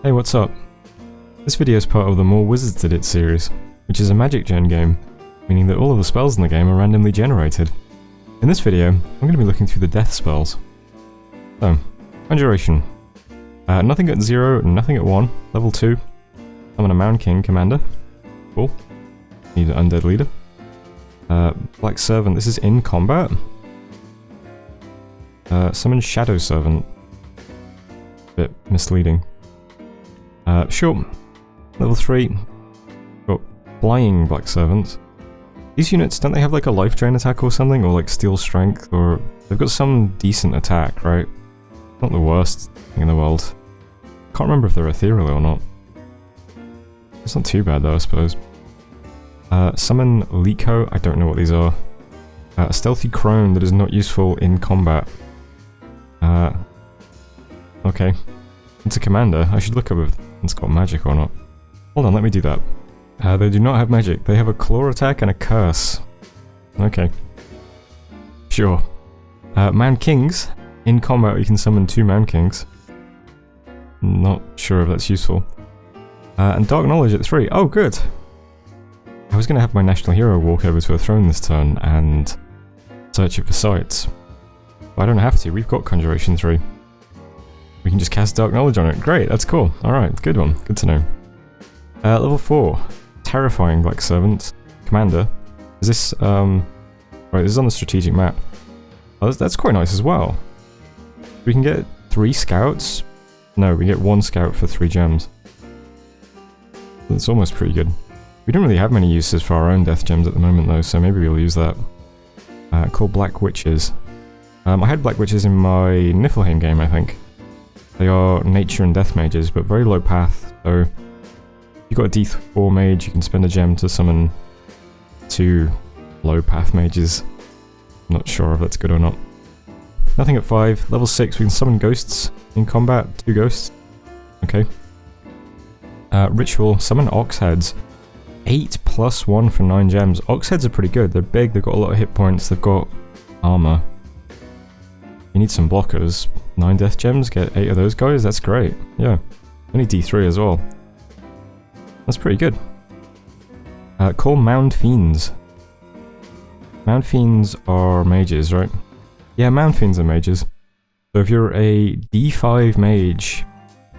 Hey, what's up? This video is part of the Morewizardsdidit series, which is a MagicGen game, meaning that all of the spells in the game are randomly generated. In this video, I'm going to be looking through the death spells. So, Conjuration. Nothing at 0 and nothing at 1. Level 2. Summon a Mound King Commander. Cool. Need an Undead Leader. Black Servant, this is in combat. Summon Shadow Servant. Bit misleading. Sure. Level 3. Got Flying Black Servant. These units, don't they have like a life drain attack or something? Or like Steel Strength? Or they've got some decent attack, right? Not the worst thing in the world. Can't remember if they're ethereal or not. It's not too bad though, I suppose. Summon Liko, I don't know what these are. A Stealthy Crone that is not useful in combat. Okay. It's a commander. I should look up if it's got magic or not. Hold on, let me do that. They do not have magic. They have a claw attack and a curse. Okay. Sure. Mound Kings. In combat, you can summon 2 Mound Kings. Not sure if that's useful. And Dark Knowledge at 3. Oh, good! I was going to have my National Hero walk over to a throne this turn and search it for sites. But I don't have to. We've got Conjuration 3. We can just cast Dark Knowledge on it. Great, that's cool. Alright, good one. Good to know. Level 4. Terrifying Black Servant. Commander. Is this, right, this is on the strategic map. Oh, that's quite nice as well. We can get 3 scouts. No, we get 1 scout for 3 gems. That's almost pretty good. We don't really have many uses for our own death gems at the moment though, so maybe we'll use that. Called Black Witches. I had Black Witches in my Niflheim game, I think. They are nature and death mages, but very low path, so if you've got a D4 mage, you can spend a gem to summon 2 low path mages. I'm not sure if that's good or not. Nothing at 5. Level 6, we can summon ghosts in combat. 2 ghosts. Okay. Ritual, summon Ox Heads. 8+1 for 9 gems. Ox Heads are pretty good. They're big, they've got a lot of hit points, they've got armor. You need some blockers. 9 death gems, get 8 of those guys, that's great. Yeah. Only D3 as well. That's pretty good. Call Mound Fiends. Mound Fiends are mages, right? Yeah, Mound Fiends are mages. So if you're a D5 mage,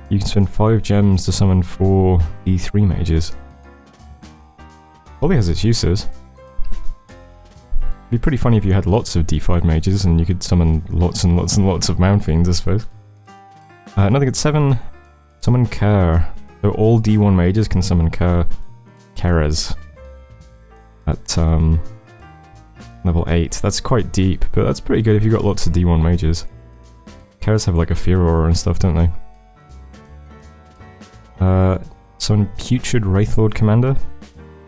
you can spend 5 gems to summon 4 D3 mages. Probably has its uses. It'd be pretty funny if you had lots of D5 mages and you could summon lots and lots and lots of Mound Fiends, I suppose. Nothing at 7. Summon Kerr. So all D1 mages can summon Kerres. At level 8. That's quite deep, but that's pretty good if you've got lots of D1 mages. Kerres have like a fear aura and stuff, don't they? Summon Putrid Wraithlord Commander.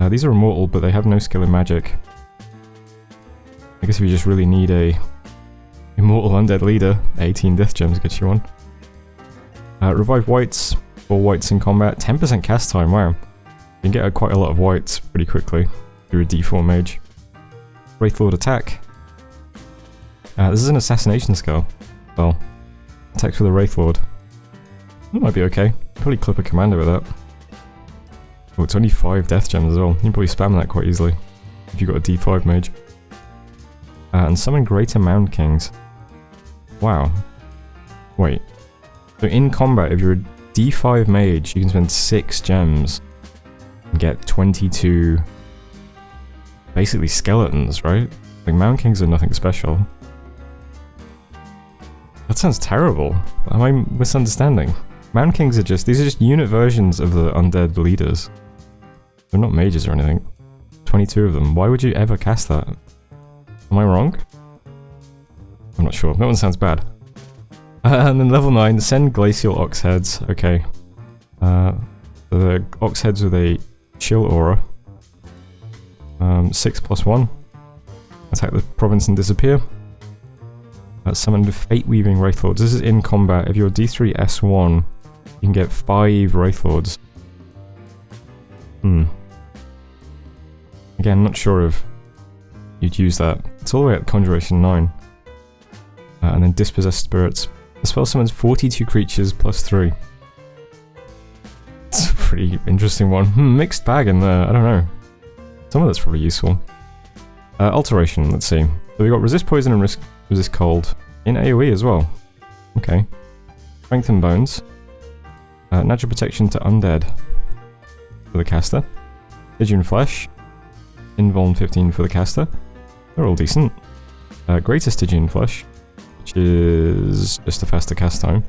These are immortal, but they have no skill in magic. I guess if you just really need a immortal undead leader, 18 death gems gets you one. Revive whites, 4 whites in combat, 10% cast time, wow. You can get quite a lot of whites pretty quickly if you're a D4 mage. Wraithlord attack. This is an assassination skill. Well, attacks with a Wraithlord. That might be okay. Probably clip a commander with that. Oh, it's only 5 death gems as well. You can probably spam that quite easily if you've got a D5 mage. And summon Greater Mound Kings. Wow. Wait. So in combat, if you're a D5 mage, you can spend 6 gems and get 22... basically skeletons, right? Like, Mound Kings are nothing special. That sounds terrible. Am I misunderstanding? Mound Kings are just... these are just unit versions of the undead leaders. They're not mages or anything. 22 of them. Why would you ever cast that? Am I wrong? I'm not sure. That one sounds bad. And then level 9, send Glacial Ox Heads. Okay. The Ox Heads with a chill aura. 6+1. Attack the province and disappear. Summon Fate Weaving Wraithlords. This is in combat. If you're D3 S1, you can get 5 Wraithlords. Again, not sure if you'd use that. It's all the way at Conjuration 9. And then Dispossessed Spirits. The spell summons 42 creatures plus 3. pretty interesting one. Mixed bag in there, I don't know. Some of that's probably useful. Alteration, let's see. So we got resist poison and resist cold. In AoE as well. Okay. Strength and bones. Natural protection to undead. For the caster. Stygian flesh. Invuln 15 for the caster. They're all decent. Greater Stygian flesh. Which is just a faster cast time.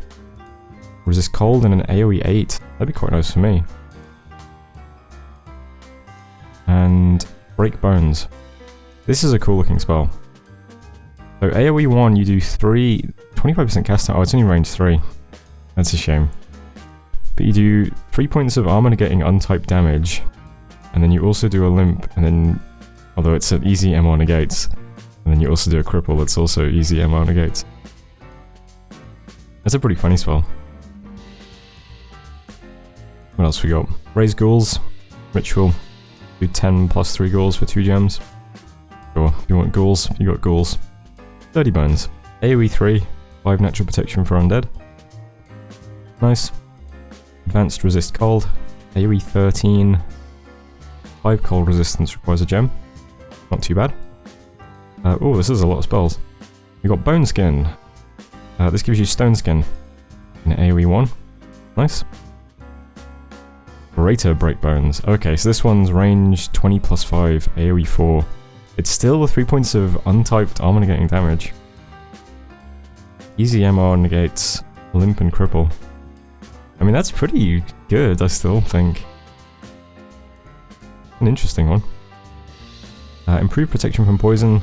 Resist cold and an AoE 8. That'd be quite nice for me. And break bones. This is a cool looking spell. So AoE 1 you do 25% cast time. Oh, it's only range 3. That's a shame. But you do 3 points of armor negating untyped damage. And then you also do a limp, and then, although it's an easy MR negates, and then you also do a cripple that's also easy MR negates. That's a pretty funny spell. What else we got? Raise ghouls, ritual, do 10 plus 3 ghouls for 2 gems. Sure, if you want ghouls, you got ghouls. 30 bones. AoE 3, 5 natural protection for undead. Nice. Advanced resist cold. AoE 13, 5 cold resistance requires a gem. Not too bad. Oh, this is a lot of spells. We got bone skin. This gives you stone skin in AoE 1. Nice. Greater break bones. Okay, so this one's range 20 plus 5, AoE 4. It's still with 3 points of untyped armor negating damage. Easy MR negates limp and cripple. I mean, that's pretty good, I still think. An interesting one. Improved protection from poison.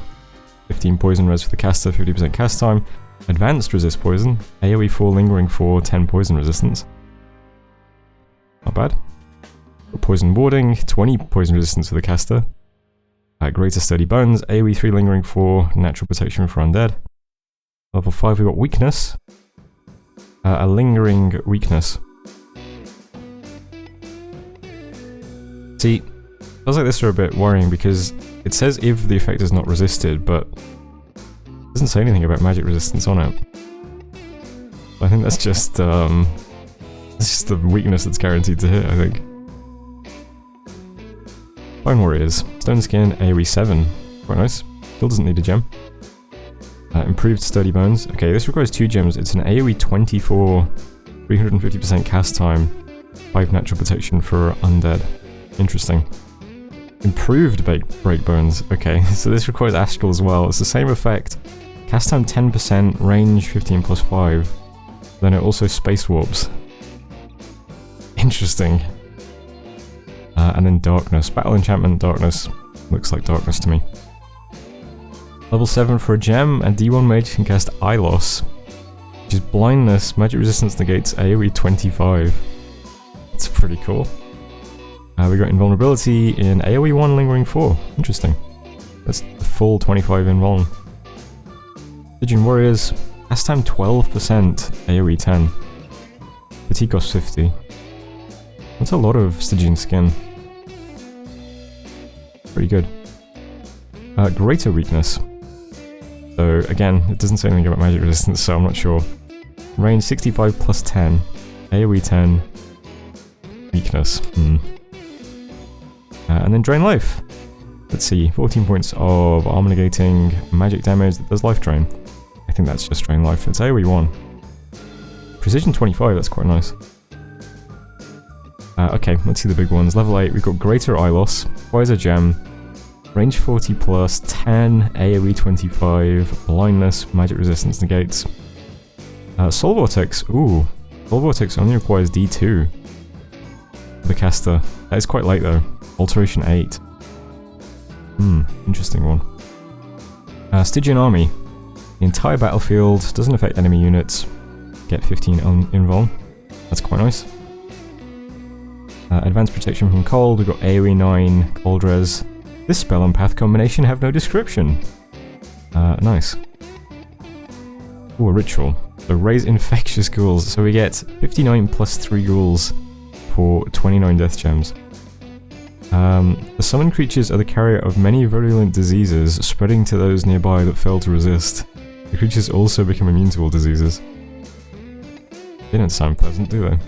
15 poison res for the caster, 50% cast time. Advanced resist poison. AoE 4 lingering for 10 poison resistance. Not bad. Poison warding, 20 poison resistance for the caster. Greater sturdy bones, AoE 3 lingering 4, natural protection for undead. Level 5 we got weakness. A lingering weakness. See, spells like this are a bit worrying because it says if the effect is not resisted, but it doesn't say anything about magic resistance on it. I think that's just the weakness that's guaranteed to hit, I think. Bone Warriors. Stone Skin, AoE 7. Quite nice. Still doesn't need a gem. Improved Sturdy Bones. Okay, this requires 2 gems. It's an AoE 24, 350% cast time, 5 natural protection for undead. Interesting. Improved Break Bones. Okay, so this requires Astral as well. It's the same effect. Cast time 10%, range 15 plus 5. Then it also space warps. Interesting. And then Darkness. Battle Enchantment, Darkness. Looks like Darkness to me. Level 7 for a gem, and D1 mage can cast Eye Loss, which is blindness, magic resistance negates AoE 25. That's pretty cool. We got invulnerability in AoE 1 lingering 4. Interesting. That's the full 25 invuln. Stygian Warriors, cast time 12%, AoE 10. Fatigue cost 50. That's a lot of Stygian skin. Pretty good. Greater weakness. So again, it doesn't say anything about magic resistance, so I'm not sure. Range 65 plus 10, AoE 10, weakness. And then drain life. Let's see, 14 points of armor negating magic damage that does life drain. I think that's just drain life. It's AoE 1. Precision 25, that's quite nice. Okay, let's see the big ones. Level 8, we've got Greater Eye Loss, requires a gem, range 40 plus, 10, AoE 25, blindness, magic resistance negates. Soul Vortex, ooh, Soul Vortex only requires D2 for the caster. That is quite late though. Alteration 8. Interesting one. Stygian Army. The entire battlefield, doesn't affect enemy units, get 15 invuln. That's quite nice. Advanced protection from cold, we've got AoE 9, cold res. This spell and path combination have no description. Nice. Ooh, a ritual. So raise infectious ghouls. So we get 59 plus 3 ghouls for 29 death gems. The summoned creatures are the carrier of many virulent diseases, spreading to those nearby that fail to resist. The creatures also become immune to all diseases. They don't sound pleasant, do they?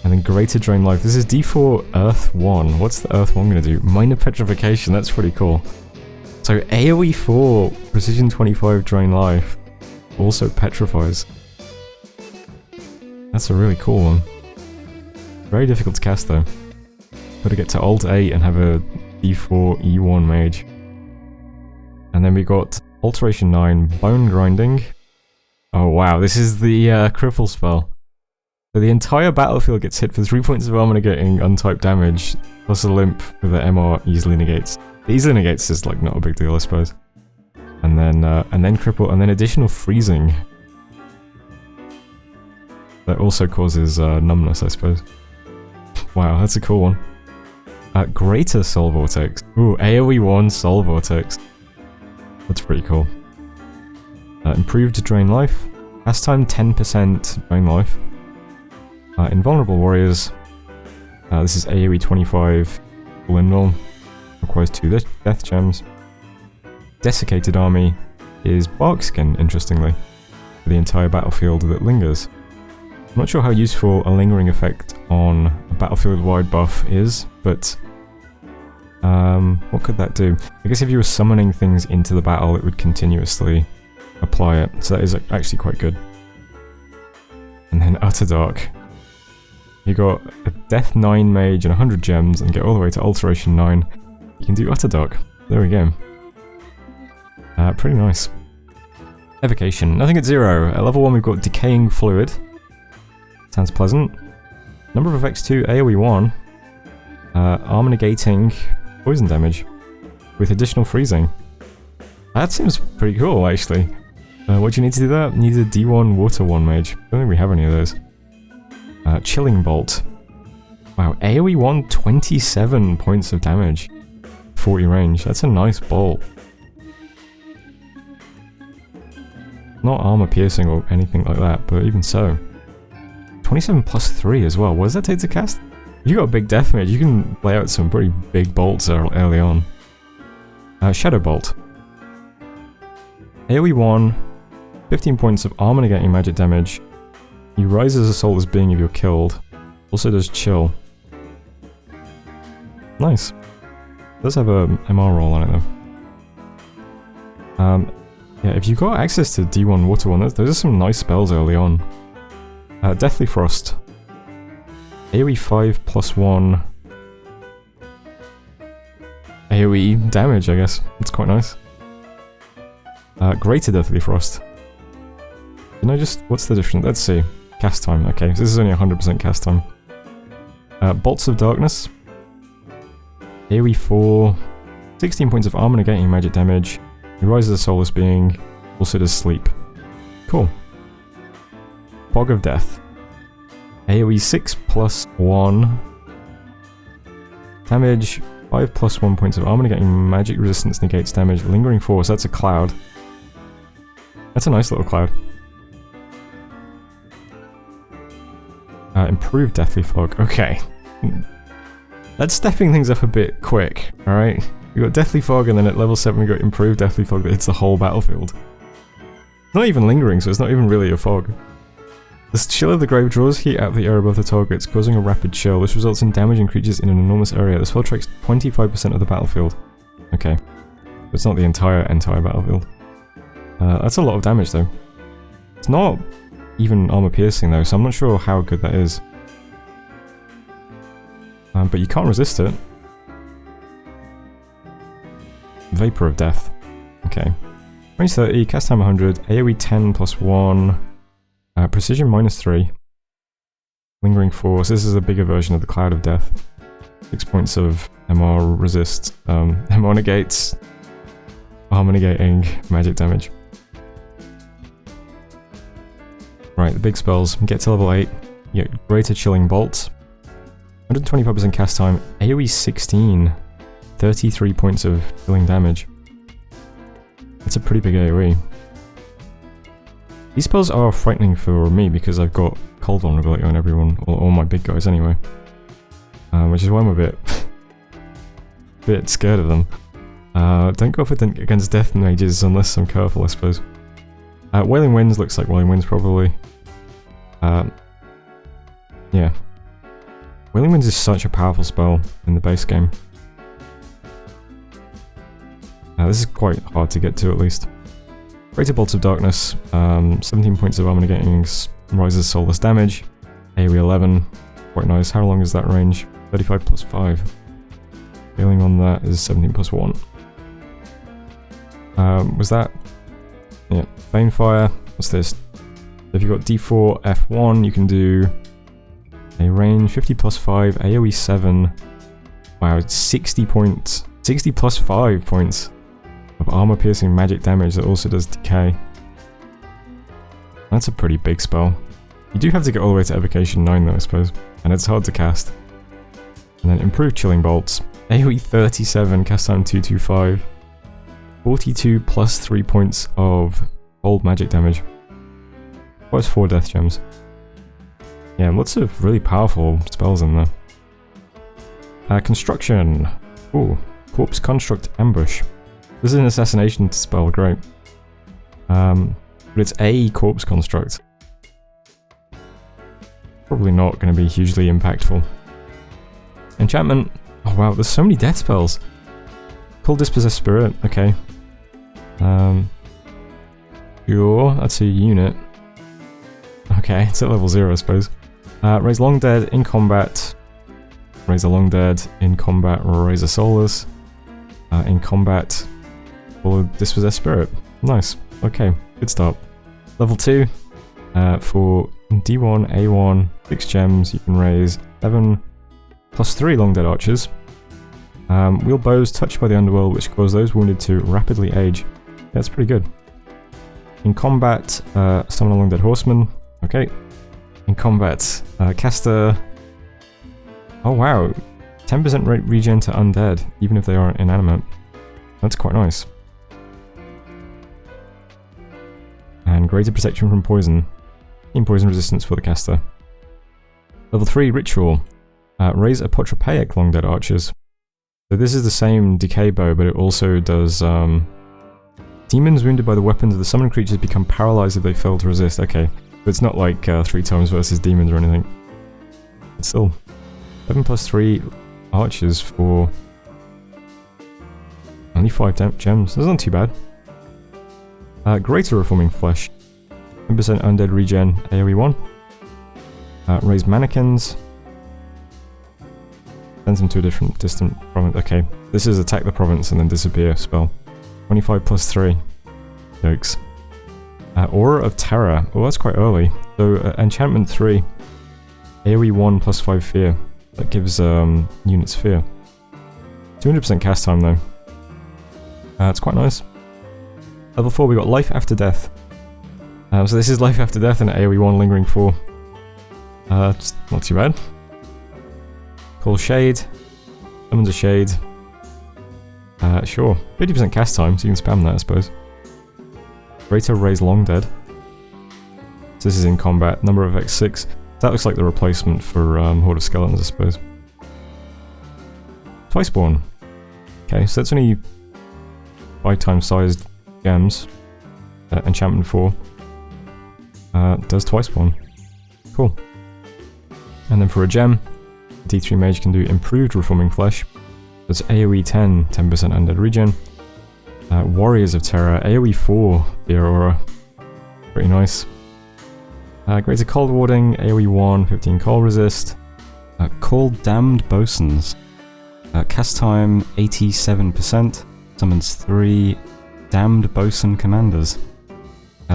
And then Greater Drain Life. This is D4 Earth 1. What's the Earth 1 going to do? Minor Petrification. That's pretty cool. So AoE 4, Precision 25 Drain Life. Also petrifies. That's a really cool one. Very difficult to cast though. Gotta get to Alt 8 and have a D4 E1 mage. And then we got Alteration 9, Bone Grinding. Oh wow, this is the cripple spell. So the entire battlefield gets hit for 3 points of armor negating untyped damage, plus a limp with the MR easily negates. The easily negates is like not a big deal, I suppose. And then cripple, and then additional freezing. That also causes numbness, I suppose. Wow, that's a cool one. Greater Soul Vortex. Ooh, AoE 1 Soul Vortex. That's pretty cool. Improved Drain Life. Last time 10% Drain Life. Invulnerable Warriors. This is AoE 25 Lindor. Requires 2 Death Gems. Desiccated Army is Barkskin, interestingly. For the entire battlefield that lingers. I'm not sure how useful a lingering effect on a battlefield-wide buff is, but what could that do? I guess if you were summoning things into the battle, it would continuously apply it, so that is actually quite good. And then Utter Dark. You got a Death 9 mage and 100 gems, and get all the way to Alteration 9. You can do Utter Dark. There we go. Pretty nice. Evocation. Nothing at 0. At level 1 we've got Decaying Fluid. Sounds pleasant. Number of effects 2, AoE 1. Armor negating poison damage. With additional freezing. That seems pretty cool, actually. What do you need to do that? Need a D1 Water 1 mage. I don't think we have any of those. Chilling Bolt. Wow, AoE 1, 27 points of damage. 40 range. That's a nice bolt. Not armor piercing or anything like that, but even so. 27 plus 3 as well. What does that take to cast? If you got a big death mage, you can lay out some pretty big bolts early on. Shadow Bolt. AoE 1, 15 points of armor negating magic damage. You rise as a soulless being if you're killed. Also does chill. Nice. It does have a MR roll on it though. Yeah, if you've got access to D1 Water 1, those are some nice spells early on. Deathly Frost. AoE 5 plus 1. AoE damage, I guess. It's quite nice. Greater Deathly Frost. Can I just... what's the difference? Let's see. Cast time. Okay, so this is only 100% cast time. Bolts of Darkness. AoE 4. 16 points of armor negating magic damage. You rise as a soulless being. Also does sleep. Cool. Fog of Death. AoE 6 plus 1. Damage 5 plus 1 points of armor negating magic resistance negates damage. Lingering Force, that's a cloud. That's a nice little cloud. Improved Deathly Fog. Okay. That's stepping things up a bit quick, alright? We got Deathly Fog and then at level 7 we got Improved Deathly Fog that hits the whole battlefield. Not even lingering, so it's not even really a fog. The Chill of the Grave draws heat out of the air above the targets, causing a rapid chill. This results in damaging creatures in an enormous area. The spell tracks 25% of the battlefield. Okay. But it's not the entire battlefield. That's a lot of damage though. It's not even armor piercing though, so I'm not sure how good that is. But you can't resist it. Vapor of Death. Okay. Range 30, cast time 100, AoE 10 plus 1, precision minus 3, lingering force. This is a bigger version of the Cloud of Death. 6 points of MR resist, MR negates, armor negating magic damage. Right, the big spells. Get to level 8, you get Greater Chilling Bolt, 125% cast time, AoE 16, 33 points of chilling damage. That's a pretty big AoE. These spells are frightening for me because I've got cold vulnerability on everyone, or all my big guys anyway. Which is why I'm a bit scared of them. Don't go for it against death mages unless I'm careful, I suppose. Wailing Winds looks like Wailing Winds probably. Yeah. Wailing Winds is such a powerful spell in the base game. This is quite hard to get to, at least. Greater Bolts of Darkness, 17 points of armor negating Rises Soulless damage. AoE 11, quite nice. How long is that range? 35 plus 5. Scaling on that is 17 plus 1. Was that? Yeah, Banefire. What's this? If you've got D4, F1, you can do a range 50 plus 5, AoE 7. Wow, 60 points. 60 plus 5 points of armor piercing magic damage that also does decay. That's a pretty big spell. You do have to get all the way to Evocation 9 though, I suppose. And it's hard to cast. And then Improved Chilling Bolts. AoE 37, cast time 225. 42 plus 3 points of cold magic damage. What's 4 death gems? Yeah, lots of really powerful spells in there. Construction. Ooh, Corpse Construct Ambush. This is an assassination spell, great. But it's a Corpse Construct. Probably not going to be hugely impactful. Enchantment. Oh wow, there's so many death spells. Cold Dispossessed Spirit, okay. Sure, that's a unit. Okay, it's at level 0, I suppose. Raise Long Dead in combat. Raise a Long Dead in combat. Raise a Soulless. In combat. Or Dispossessed Spirit. Nice. Okay, good start. Level 2. For D1, A1, 6 gems, you can raise 7 plus 3 Long Dead Archers. Wield bows touched by the underworld, which cause those wounded to rapidly age. Yeah, that's pretty good. In combat, summon a Long Dead Horseman. Okay. In combat, caster. Oh wow, 10% regen to undead, even if they aren't inanimate. That's quite nice. And greater protection from poison. In poison resistance for the caster. Level 3 Ritual. Raise a Apotropaic Long Dead Archers. So this is the same decay bow, but it also does demons wounded by the weapons of the summoned creatures become paralyzed if they fail to resist. Okay, but it's not like 3 times versus demons or anything. It's still 7 plus 3 archers for only 5 gems. That's not too bad. Greater Reforming Flesh. 10% undead regen, AoE 1. Raise mannequins. Sends them to a different distant province. Okay, this is Attack the Province and then Disappear spell. 25 plus 3. Jokes. Aura of Terror. Oh, that's quite early. So, Enchantment 3. AoE 1 plus 5 Fear. That gives units Fear. 200% cast time though. It's quite nice. Level 4 we got Life After Death. So this is Life After Death and AoE 1 Lingering 4. Just not too bad. Call Shade. Summons a Shade. Sure. 50% cast time, so you can spam that I suppose. Greater Raise Long Dead. So this is in combat. Number of X6. That looks like the replacement for Horde of Skeletons, I suppose. Twiceborn. Okay, so that's only 5 times sized gems. Enchantment 4. Does Twiceborn. Cool. And then for a gem, D3 Mage can do Improved Reforming Flesh. That's AoE 10, 10% undead regen. Warriors of Terror, AoE 4, the Aurora. Pretty nice. Greater Cold Warding, AoE 1, 15 cold resist. Cold Damned Bosuns. Cast time 87%. Summons 3 Damned Bosun Commanders.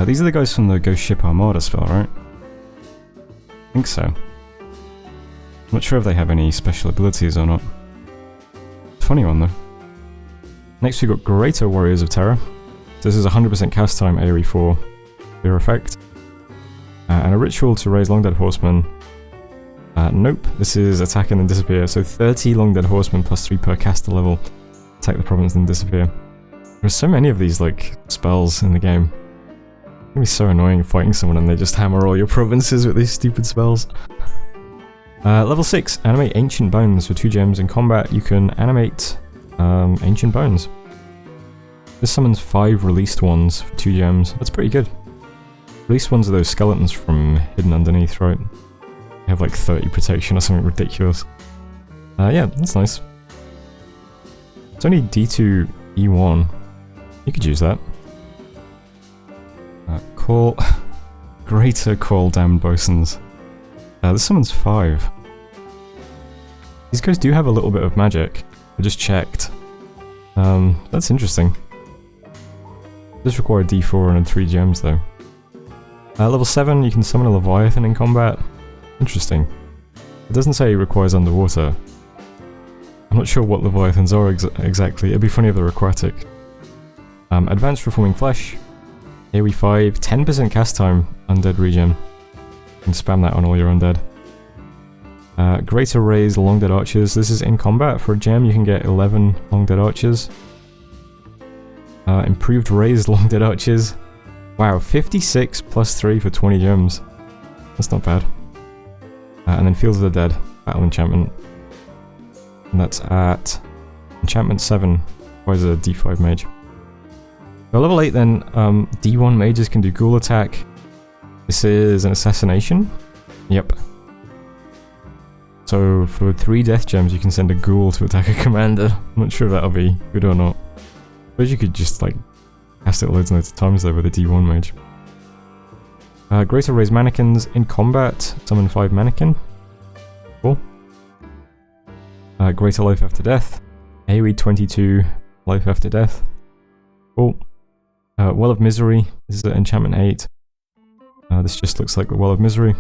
These are the guys from the Ghost Ship Armada spell, right? I think so. I'm not sure if they have any special abilities or not. Funny one though. Next we got Greater Warriors of Terror. This is 100% cast time, AoE 4. Fear effect. And a ritual to raise Long Dead Horsemen. Nope, this is attack and then disappear. So 30 Long Dead Horsemen plus 3 per caster level. Attack the province and disappear. There's so many of these like spells in the game. It's gonna be so annoying fighting someone and they just hammer all your provinces with these stupid spells. Level 6, animate Ancient Bones. For 2 gems in combat, you can animate Ancient Bones. This summons 5 released ones for 2 gems. That's pretty good. Released ones are those skeletons from hidden underneath, right? They have like 30 protection or something ridiculous. Yeah, that's nice. It's only D2, E1. You could use that. Call... Greater Call Damned Bosuns. This summons 5. These guys do have a little bit of magic. I just checked. That's interesting. Does require D4 and 3 gems though. Level 7, you can summon a Leviathan in combat. Interesting. It doesn't say it requires underwater. I'm not sure what Leviathans are exactly. It'd be funny if they're aquatic. Advanced Reforming Flesh. AoE 5, 10% cast time, undead regen. You can spam that on all your undead. Greater Raise Long Dead Archers. This is in combat. For a gem, you can get 11 Long Dead Archers. Improved Raised Long Dead Archers. Wow, 56 plus 3 for 20 gems. That's not bad. And then Fields of the Dead, Battle Enchantment. And that's at Enchantment 7, requires a D5 mage. So level 8 then, D1 mages can do Ghoul attack. This is an assassination? Yep. So for 3 death gems you can send a ghoul to attack a commander. I'm not sure if that'll be good or not. But you could just like cast it loads and loads of times though with a D1 mage. Greater Raise Mannequins in combat, summon 5 mannequin. Cool. Greater Life After Death. AoE 22, Life After Death. Cool. Well of Misery, this is at Enchantment 8. This just looks like the Well of Misery.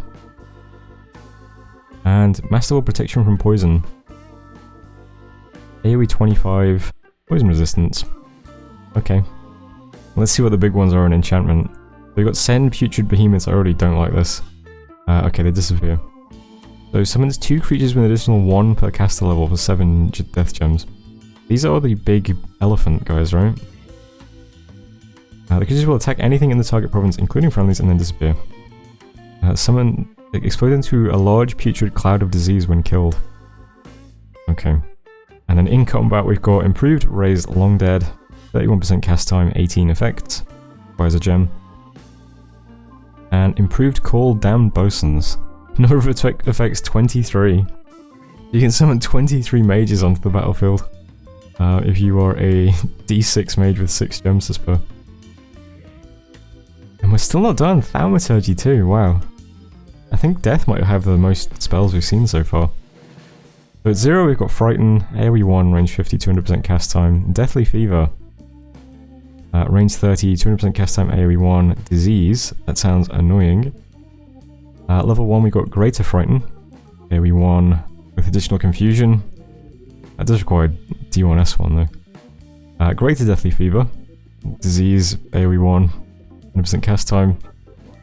And Masterful Protection from Poison. AoE 25, Poison Resistance. Okay. Let's see what the big ones are in Enchantment. We've got Send Putrid Behemoths, I already don't like this. Okay, they disappear. So summons 2 creatures with an additional 1 per caster level for 7 death gems. These are the big elephant guys, right? The creatures will attack anything in the target province, including friendlies, and then disappear. Summon... explode into a large putrid cloud of disease when killed. Okay. And then in combat we've got Improved Raised Long Dead, 31% cast time, 18 effects. Requires a gem. And Improved Call Damned Bosuns. Number of effects 23. You can summon 23 mages onto the battlefield. If you are a D6 mage with 6 gems to spare. And we're still not done. Thaumaturgy too, wow. I think Death might have the most spells we've seen so far. So at 0 we've got Frighten, AoE 1, range 50, 200% cast time. Deathly Fever. Range 30, 200% cast time, AoE 1. Disease, that sounds annoying. Level 1 we got Greater Frighten, AoE 1 with additional Confusion. That does require D1S1 though. Greater Deathly Fever. Disease, AoE 1. 100% cast time.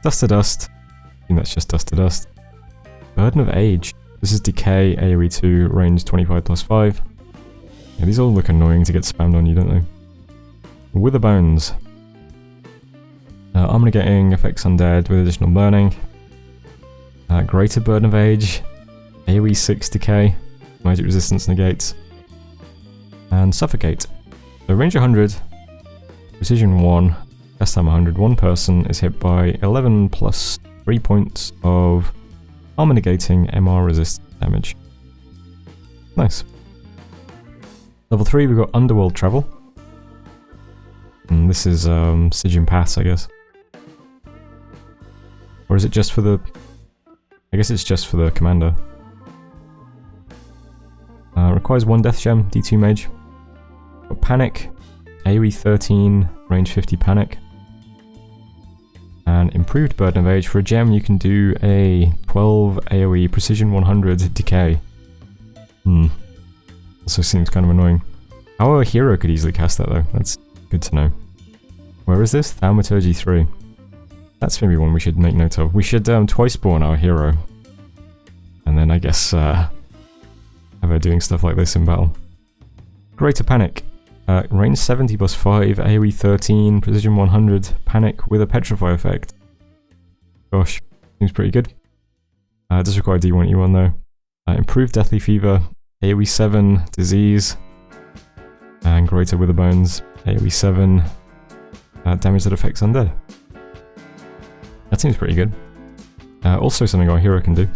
Dust to Dust. I think that's just Dust to Dust. Burden of Age. This is Decay, AoE 2, range 25 plus 5. Yeah, these all look annoying to get spammed on you, don't they? Wither Bones. I'm getting Effects Undead with additional Burning. Greater Burden of Age. AoE 6 Decay. Magic Resistance negates. And Suffocate. So range 100. Precision 1. Cast time 100. One person is hit by 11 plus 3 points of armor negating MR resist damage. Nice. Level 3 we've got Underworld Travel. And this is Stygian Pass, I guess. Or is it just for the... I guess it's just for the commander. Requires 1 death gem, D2 mage. Got Panic. AoE 13, range 50 Panic. And Improved Burden of Age. For a gem you can do a 12 AoE Precision 100 Decay. Also seems kind of annoying. Our hero could easily cast that though, that's good to know. Where is this? Thaumaturgy 3. That's maybe one we should make note of. We should twice spawn our hero. And then I guess have her doing stuff like this in battle. Greater Panic. Range 70 plus 5, AoE 13, Precision 100, Panic with a Petrify effect. Gosh, seems pretty good. It does require D1, E1 though. Improved Deathly Fever, AoE 7, Disease, and Greater Wither Bones, AoE 7, damage that affects undead. That seems pretty good. Also something our hero can do.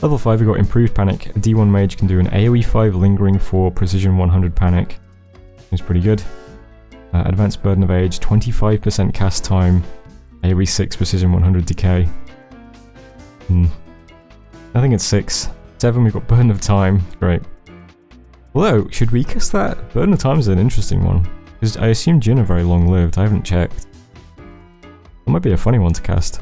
Level 5 we got Improved Panic. A D1 mage can do an AoE 5 Lingering 4 Precision 100 Panic. Seems pretty good. Advanced Burden of Age, 25% cast time, AoE 6 Precision 100 Decay. I think it's 6. 7 we've got Burden of Time, great. Although, should we cast that? Burden of Time is an interesting one. Because I assume Jinn are very long lived, I haven't checked. That might be a funny one to cast.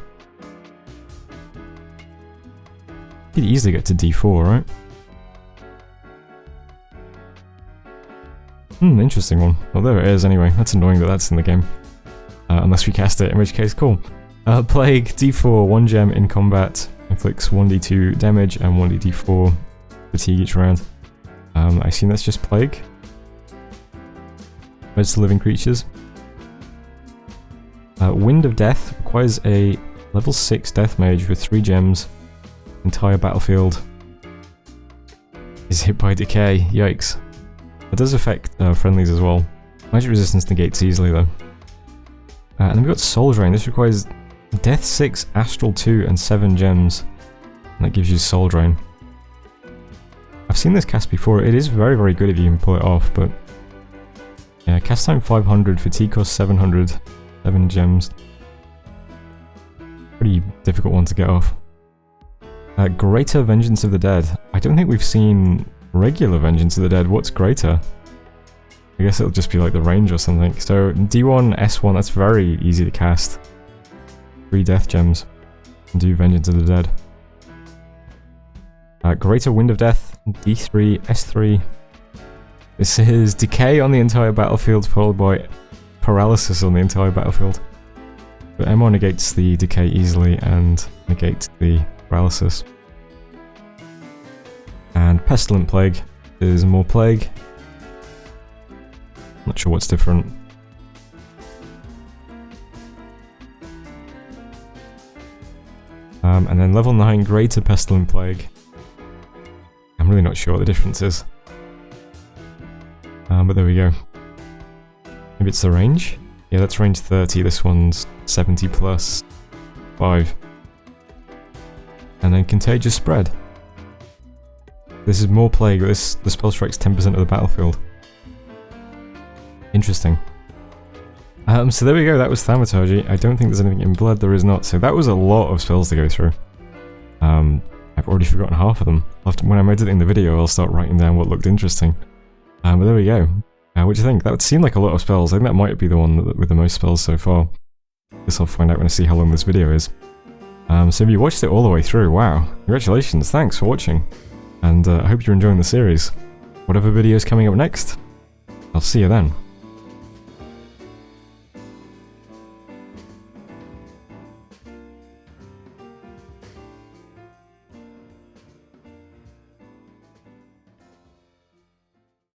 You could easily get to D4, right? Interesting one. Well, there it is anyway. That's annoying that that's in the game. Unless we cast it, in which case, cool. Plague, D4, 1 gem in combat, inflicts 1d2 damage and 1d4 fatigue each round. I assume that's just Plague. Res to living creatures. Wind of Death requires a level 6 Death Mage with 3 gems. Entire battlefield is hit by decay. Yikes. It does affect friendlies as well. Magic resistance negates easily though. And then we've got Soul Drain. This requires Death 6, Astral 2 and 7 gems. And that gives you Soul Drain. I've seen this cast before. It is very, very good if you can pull it off, but yeah, cast time 500, fatigue cost 700, 7 gems. Pretty difficult one to get off. Greater Vengeance of the Dead. I don't think we've seen regular Vengeance of the Dead. What's greater? I guess it'll just be like the range or something. So D1, S1, that's very easy to cast. 3 death gems. And do Vengeance of the Dead. Greater Wind of Death, D3, S3. This is Decay on the entire battlefield followed by Paralysis on the entire battlefield. But M1 negates the Decay easily and negates the Paralysis. And Pestilent Plague is more Plague. Not sure what's different. And then level 9 Greater Pestilent Plague. I'm really not sure what the difference is. But there we go. Maybe it's the range? Yeah, that's range 30. This one's 70 plus 5. And then Contagious Spread. This is more Plague, but the spell strikes 10% of the battlefield. Interesting. So there we go, that was Thaumaturgy. I don't think there's anything in Blood, there is not. So that was a lot of spells to go through. I've already forgotten half of them. When I'm editing the video, I'll start writing down what looked interesting. But there we go. What do you think? That would seem like a lot of spells. I think that might be the one with the most spells so far. Guess I'll find out when I see how long this video is. So if you watched it all the way through, wow. Congratulations, thanks for watching. And I hope you're enjoying the series. Whatever video is coming up next, I'll see you then.